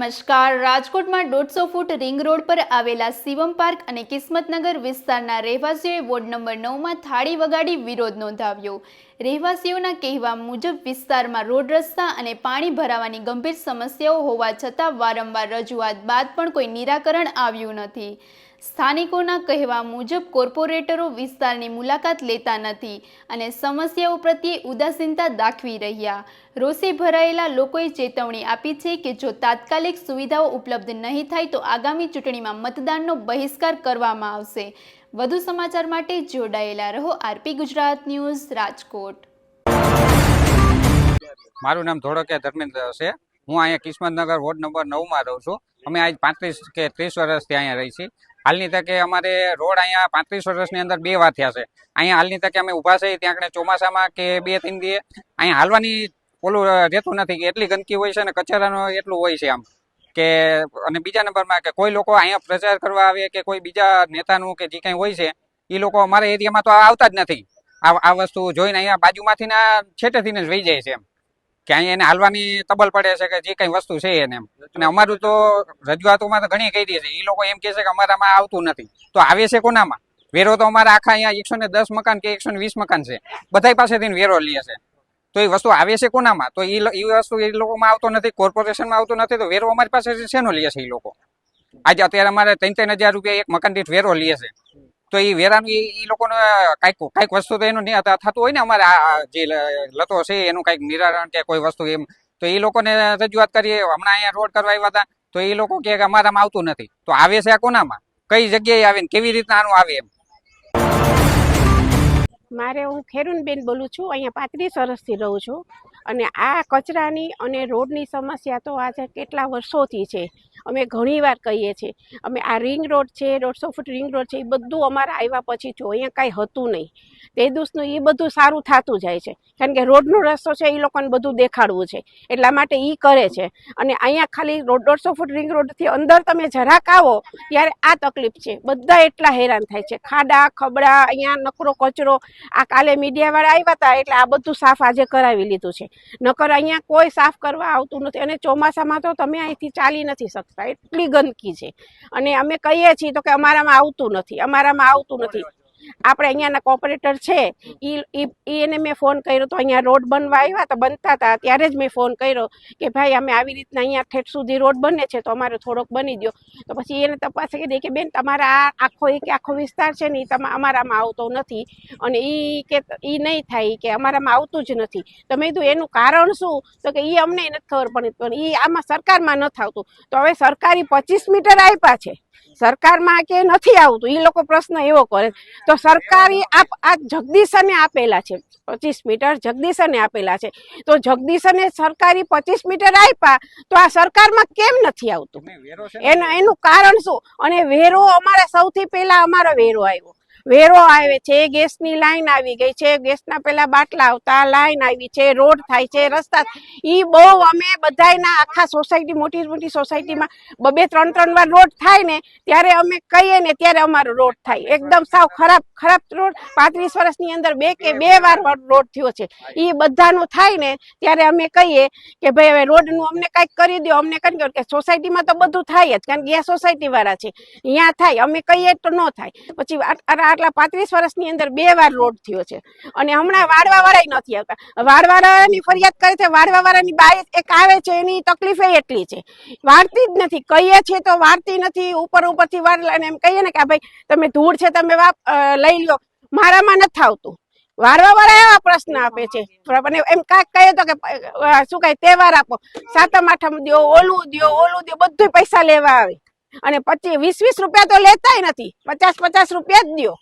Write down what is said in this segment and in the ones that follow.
નમસ્કાર. રાજકોટમાં 150 foot ring road પર આવેલા શિવમ પાર્ક અને કિસ્મતનગર વિસ્તારના રહેવાસીઓએ વોર્ડ નંબર 9માં થાળી વગાડી વિરોધ નોંધાવ્યો. રહેવાસીઓના કહેવા મુજબ વિસ્તારમાં રોડ રસ્તા અને પાણી ભરાવાની ગંભીર સમસ્યાઓ હોવા છતાં વારંવાર રજૂઆત બાદ પણ કોઈ નિરાકરણ આવ્યું નથી. સ્થાનિકોના કહેવા મુજબ કોર્પોરેટરો વિસ્તારની મુલાકાત લેતા નથી અને સમસ્યાઓ પ્રત્યે ઉદાસીનતા દાખવી રહ્યા. રોષે ભરાયેલા લોકોએ ચેતવણી આપી છે કે જો તાત્કાલિક સુવિધાઓ ઉપલબ્ધ નહીં થાય તો આગામી ચૂંટણીમાં મતદાનનો બહિષ્કાર કરવામાં આવશે. વધુ સમાચાર માટે જોડાયેલા રહો આરપી ગુજરાત ન્યૂઝ રાજકોટ. મારું નામ ધોળકિયા ધર્મેન્દ્ર છે. હું અહીંયા કિસ્મતનગર વોર્ડ નંબર 9માં રહું છું. અમે આજ 35 કે 30 વર્ષથી અહીંયા રહી છીએ. હાલની તકે અમારે રોડ અહીંયા 35 વર્ષની અંદર 2 વાર થયા છે. અહીંયા હાલની તકે અમે ઊભા છીએ ત્યાં આગળ ચોમાસામાં કે 2-3 દીએ અહીંયા હાલવાની ઓલું રહેતું નથી કે એટલી ગંદકી હોય છે અને કચરાનું એટલું હોય છે આમ કે. અને બીજા નંબરમાં કે કોઈ લોકો અહીંયા પ્રચાર કરવા આવે કે કોઈ બીજા નેતાનું કે જે કંઈ હોય છે એ લોકો અમારા એરિયામાં તો આવતા જ નથી. આ વસ્તુ જોઈને અહીંયા બાજુમાંથી ના છેટેથી જ વહી જાય છે એમ કે અહીંયા એને હાલવાની તબલ પડે છે કે જે કઈ વસ્તુ છે એને એમ. અને અમારું તો રજૂઆતોમાં તો ઘણી કહી દે છે. એ લોકો એમ કહે છે કે અમારામાં આવતું નથી. તો આવે છે કોનામાં? વેરો તો અમારા આખા અહીંયા 110 મકાન કે 120 મકાન છે, બધા પાસેથી વેરો લે છે. તો એ વસ્તુ આવે છે કોનામાં? તો એ વસ્તુ એ લોકોમાં આવતો નથી, કોર્પોરેશનમાં આવતો નથી. તો વેરો અમારી પાસે શેનો લે છે એ લોકો? આજે અત્યારે અમારે 3-3 હજાર રૂપિયા એક મકાન દીઠ વેરો લે છે. તો એ વેરાનું એ લોકોને કાંઈક વસ્તુ તો એનું થતું હોય ને અમારે આ જે લતો છે એનું કાંઈક નિરાકરણ કે કોઈ વસ્તુ એમ. તો એ લોકોને રજૂઆત કરીએ. હમણાં અહીંયા રોડ કરવા આવ્યા હતા તો એ લોકો કહે કે અમારામાં આવતું નથી. તો આવે છે આ કોનામાં? કઈ જગ્યાએ આવે ને કેવી રીતના આનું આવે એમ? હું ખેરુનબેન બોલું છું. અહીંયા 35 વર્ષથી રહું છું અને આ કચરાની અને રોડની સમસ્યા તો આજે કેટલા વર્ષોથી છે. અમે ઘણીવાર કહીએ છીએ. અમે આ રિંગ રોડ છે, 150 ફૂટ રિંગ રોડ છે, એ બધું અમારા આવ્યા પછી જો અહીંયા કાંઈ હતું નહીં. તે દિવસનું એ બધું સારું થતું જાય છે કારણ કે રોડનો રસ્તો છે એ લોકોને બધું દેખાડવું છે એટલા માટે એ કરે છે. અને અહીંયા ખાલી 150 ફૂટ રિંગ રોડથી અંદર તમે જરાક આવો ત્યારે આ તકલીફ છે. બધા એટલા હેરાન થાય છે. ખાડા ખબડા, અહીંયા નકરો કચરો. આ કાલે મીડિયાવાળા આવ્યા હતા એટલે આ બધું સાફ આજે કરાવી લીધું છે. નકર અહીંયા કોઈ સાફ કરવા આવતું નથી. અને ચોમાસામાં તો તમે અહીંથી ચાલી નથી શકતા, એટલી ગંદકી છે. અને અમે કહીએ છીએ તો કે અમારામાં આવતું નથી, અમારામાં આવતું નથી. આપણે અહીંયાના કોર્પોરેટર છે એને મેં ફોન કર્યો તો અહીંયા રોડ બનવા આવ્યા તો બનતા હતા ત્યારે જ મેં ફોન કર્યો કે ભાઈ અમે આવી રીતના અહીંયા ઠેઠ સુધી રોડ બને છે તો અમારે થોડોક બની દો. તો પછી એને તપાસ કરી કે બેન તમારા આખો વિસ્તાર છે ને અમારામાં આવતો નથી અને એ કે એ નહીં થાય કે અમારામાં આવતું જ નથી. તો મેં કીધું એનું કારણ શું? તો કે એ અમને નથી ખબર પડી પણ એ આમાં સરકારમાં નથી આવતું. તો હવે સરકારી 25 મીટર આપ્યા છે, સરકારમાં કે નથી આવતું. એ લોકો પ્રશ્ન એવો કરે તો સરકારી આ જગદીશને આપેલા છે 25 મીટર, જગદીશને આપેલા છે. તો જગદીશને સરકારી 25 મીટર આપ્યા તો આ સરકારમાં કેમ નથી આવતું? એનું કારણ શું? અને વેરો અમારે સૌથી પહેલા અમારો વેરો આવે છે. ગેસની લાઈન આવી ગઈ છે, ગેસના પેલા બાટલા આવતા, લાઈન આવી છે, રોડ થાય છે, રસ્તા. એ બહુ અમે બધાના આખા સોસાયટી મોટી મોટી સોસાયટીમાં 2-3 વાર રોડ થાય ને ત્યારે અમે કહીએ ને ત્યારે અમારો રોડ થાય એકદમ સાવ ખરાબ રોડ. 35 વર્ષની અંદર 2 વાર રોડ થયો છે. એ બધાનું થાય ને ત્યારે અમે કહીએ કે ભાઈ હવે રોડનું અમને કંઈક કરી દો, અમને કરી દો. કે સોસાયટીમાં તો બધું થાય જ કારણ કે આ સોસાયટી વાળા છે, અહીંયા થાય. અમે કહીએ તો ન થાય. પછી આટલા 35 વર્ષની અંદર 2 વાર રોડ થયો છે. અને હમણાં વાળવા વાળા નથી આવતા. વાળવાવાળાની ફરિયાદ કરે છે, વાળવાવાળાની બાઈ એક આવે છે એની તકલીફ એટલી છે, વાળતી જ નથી. કહીએ છીએ તો વાળતી નથી, ઉપરથી વાળ. અને એમ કહીએ ને કે ભાઈ તમે ધૂળ છે તમે લઈ લો, મારામાં નથી આવતું. વાળવાવાળા એવા પ્રશ્ન આપે છે. એમ કાંઈક કહે તો કે શું કહે તહેવાર આપો, 7મ 8મ દો, ઓલું દો, બધું પૈસા લેવા આવે. અને 25-20 રૂપિયા તો લેતાય નથી, 50-50 રૂપિયા જ દો,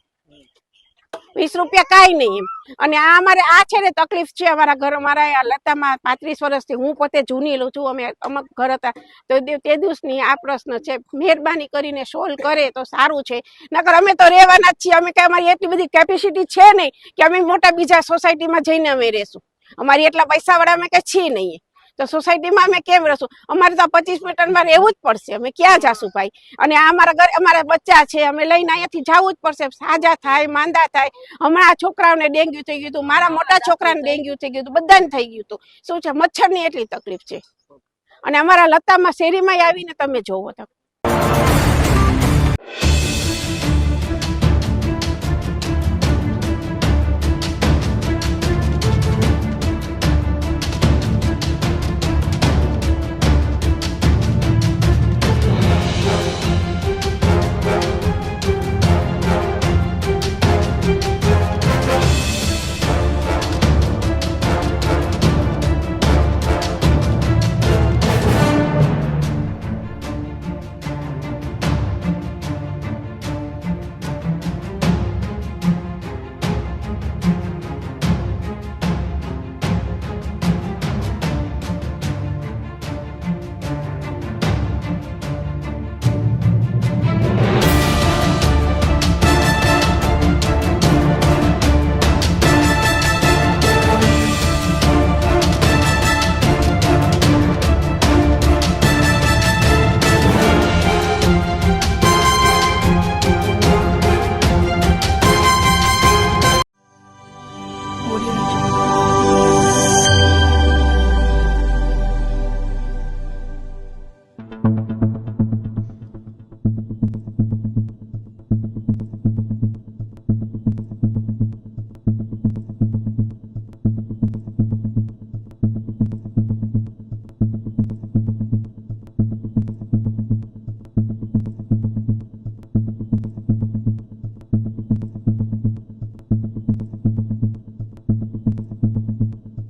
20 રૂપિયા કાંઈ નહીં એમ. અને આ અમારે આ છે ને તકલીફ છે અમારા ઘર. અમારા લતામાં 35 વર્ષથી હું પોતે જૂની લઉં છું. અમે અમુક ઘર હતા તો તે દિવસની આ પ્રશ્ન છે. મહેરબાની કરીને સોલ્વ કરે તો સારું છે. નકર અમે તો રહેવાના જ છીએ. અમે કઈ અમારી એટલી બધી કેપેસિટી છે નહીં કે અમે મોટા બીજા સોસાયટીમાં જઈને અમે રહેશું. અમારી એટલા પૈસાવાળા અમે કે છીએ નહીં. તો સોસાયટીમાં અમે કેમ રહેશું? અમારે તો 25 મીટરમાં રહેવું જ પડશે. અમે ક્યાં જાશું ભાઈ? અને આ અમારા બચ્ચા છે, અમે લઈને અહીંયાથી જવું જ પડશે. સાજા થાય, માંદા થાય. હમણાં છોકરાઓને ડેન્ગ્યુ થઈ ગયું હતું, મારા મોટા છોકરાને ડેન્ગ્યુ થઈ ગયું હતું, બધાને થઈ ગયું હતું. શું છે? મચ્છરની એટલી તકલીફ છે. અને અમારા લતામાં શેરીમાં આવીને તમે જોવો તો